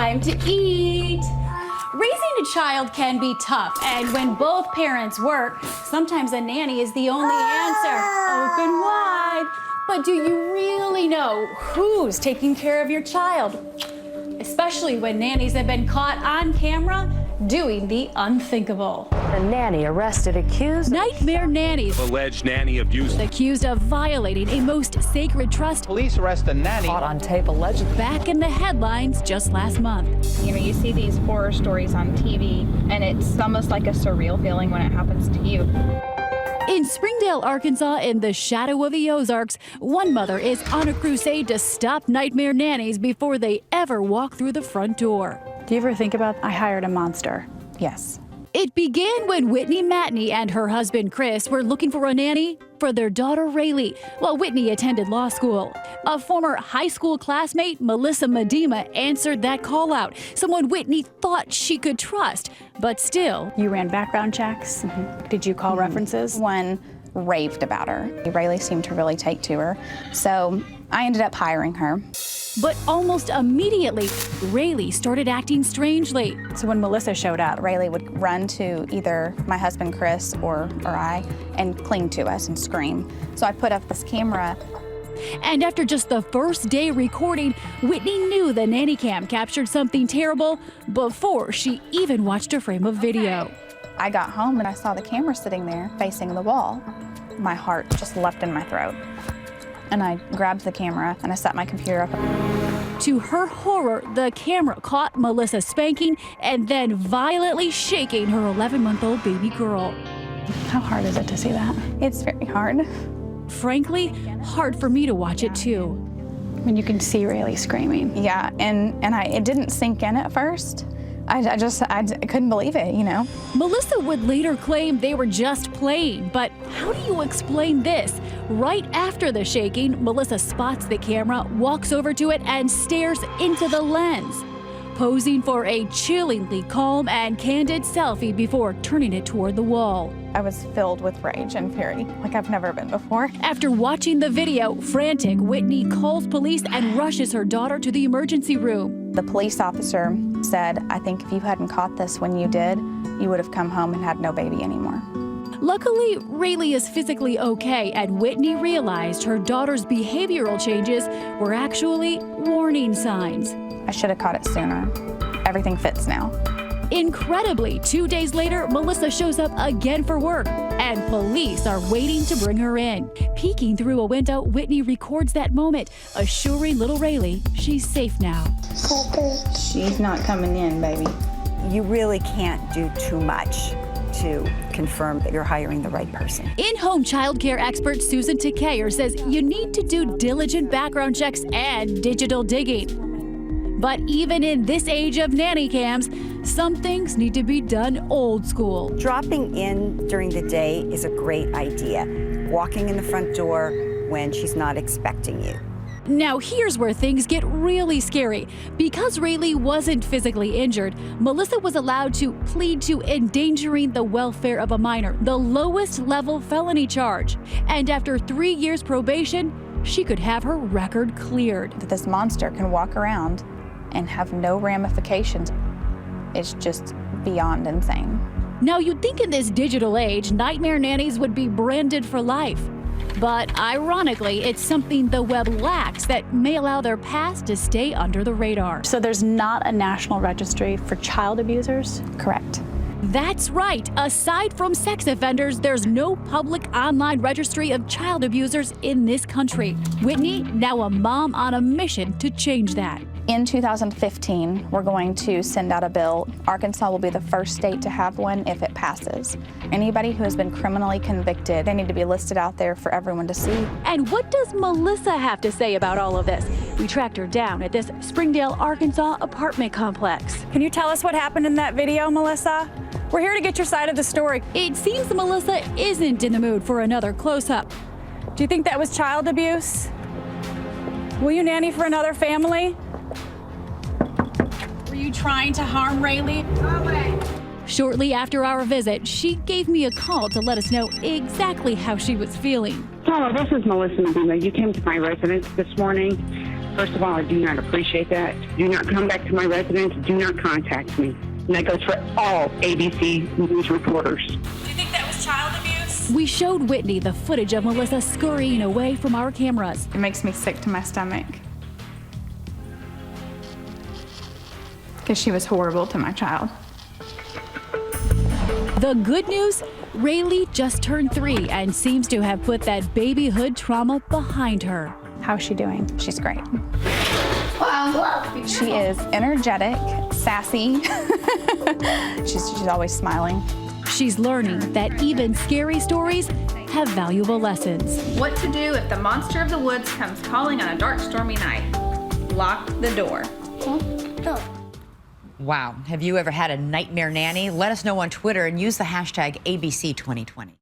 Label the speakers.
Speaker 1: Time to eat. Raising a child can be tough, and when both parents work, sometimes a nanny is the only answer. Open wide. But do you really know who's taking care of your child? Especially when nannies have been caught on camera doing the unthinkable.
Speaker 2: A nanny arrested accused.
Speaker 1: Nightmare nannies.
Speaker 3: Alleged nanny abuse.
Speaker 1: Accused of violating a most sacred trust.
Speaker 4: Police arrest a nanny.
Speaker 2: Caught on tape allegedly.
Speaker 1: Back in the headlines just last month.
Speaker 5: You know, you see these horror stories on TV, and it's almost like a surreal feeling when it happens to you.
Speaker 1: In Springdale, Arkansas, in the shadow of the Ozarks, one mother is on a crusade to stop nightmare nannies before they ever walk through the front door.
Speaker 6: Do you ever think about, I hired a monster?
Speaker 7: Yes.
Speaker 1: It began when Whitney Matney and her husband Chris were looking for a nanny for their daughter Rayleigh while Whitney attended law school. A former high school classmate, Melissa Medema, answered that call out, someone Whitney thought she could trust, but still.
Speaker 6: You ran background checks? Did you call references?
Speaker 7: One raved about her. Rayleigh seemed to really take to her, so I ended up hiring her.
Speaker 1: But almost immediately, Rayleigh started acting strangely.
Speaker 6: So when Melissa showed up,
Speaker 7: Rayleigh would run to either my husband Chris or I and cling to us and scream. So I put up this camera.
Speaker 1: And after just the first day recording, Whitney knew the nanny cam captured something terrible before she even watched a frame of video.
Speaker 7: I got home and I saw the camera sitting there facing the wall. My heart just leapt in my throat. And I grabbed the camera and I set my computer up.
Speaker 1: To her horror, the camera caught Melissa spanking and then violently shaking her 11-month-old baby girl.
Speaker 6: how hard is it to see that?
Speaker 7: It's very hard.
Speaker 1: Frankly, hard for me to watch it too.
Speaker 6: When you can see Rayleigh screaming.
Speaker 7: Yeah, and it didn't sink in at first. I couldn't believe it, you know.
Speaker 1: Melissa would later claim they were just playing, but how do you explain this? Right after the shaking, Melissa spots the camera, walks over to it, and stares into the lens, posing for a chillingly calm and candid selfie before turning it toward the wall.
Speaker 7: I was filled with rage and fury like I've never been before.
Speaker 1: After watching the video, frantic, Whitney calls police and rushes her daughter to the emergency room.
Speaker 7: The police officer said, I think if you hadn't caught this when you did, you would have come home and had no baby anymore.
Speaker 1: Luckily, Rayleigh is physically okay, and Whitney realized her daughter's behavioral changes were actually warning signs.
Speaker 7: I should have caught it sooner. Everything fits now.
Speaker 1: Incredibly, 2 days later, Melissa shows up again for work, and police are waiting to bring her in. Peeking through a window, Whitney records that moment, assuring little Rayleigh she's safe now.
Speaker 7: She's not coming in, baby.
Speaker 8: You really can't do too much to confirm that you're hiring the right person.
Speaker 1: In-home childcare expert Susan Takayer says you need to do diligent background checks and digital digging. But even in this age of nanny cams, some things need to be done old school.
Speaker 8: Dropping in during the day is a great idea. Walking in the front door when she's not expecting you.
Speaker 1: Now here's where things get really scary. Because Rayleigh wasn't physically injured, Melissa was allowed to plead to endangering the welfare of a minor, the lowest level felony charge. And after 3 years probation, she could have her record cleared.
Speaker 7: That this monster can walk around and have no ramifications is just beyond insane.
Speaker 1: Now you'd think in this digital age, nightmare nannies would be branded for life. But ironically, it's something the web lacks that may allow their past to stay under the radar.
Speaker 6: So there's not a national registry for child abusers?
Speaker 7: Correct.
Speaker 1: That's right. Aside from sex offenders, there's no public online registry of child abusers in this country. Whitney, now a mom on a mission to change that.
Speaker 7: In 2015, we're going to send out a bill. Arkansas will be the first state to have one if it passes. Anybody who has been criminally convicted, they need to be listed out there for everyone to see.
Speaker 1: And what does Melissa have to say about all of this? We tracked her down at this Springdale, Arkansas apartment complex.
Speaker 6: Can you tell us what happened in that video, Melissa? We're here to get your side of the story.
Speaker 1: It seems Melissa isn't in the mood for another close-up.
Speaker 6: Do you think that was child abuse? Will you nanny for another family? Were you trying to harm Rayleigh?
Speaker 1: Shortly after our visit, she gave me a call to let us know exactly how she was feeling.
Speaker 9: Hello, this is Melissa Medina. You came to my residence this morning.
Speaker 3: First of all, I do not appreciate that. Do not come back to my residence. Do not contact me. And that goes for all ABC News reporters.
Speaker 6: Do you think that was child abuse?
Speaker 1: We showed Whitney the footage of Melissa scurrying away from our cameras.
Speaker 7: It makes me sick to my stomach. Because she was horrible to my child.
Speaker 1: The good news, Rayleigh just turned 3 and seems to have put that babyhood trauma behind her.
Speaker 7: How's she doing? She's great. She is energetic, sassy. she's always smiling.
Speaker 1: She's learning that even scary stories have valuable lessons.
Speaker 7: What to do if the monster of the woods comes calling on a dark, stormy night? Lock the door.
Speaker 4: Wow. Have you ever had a nightmare nanny? Let us know on Twitter and use the hashtag ABC2020.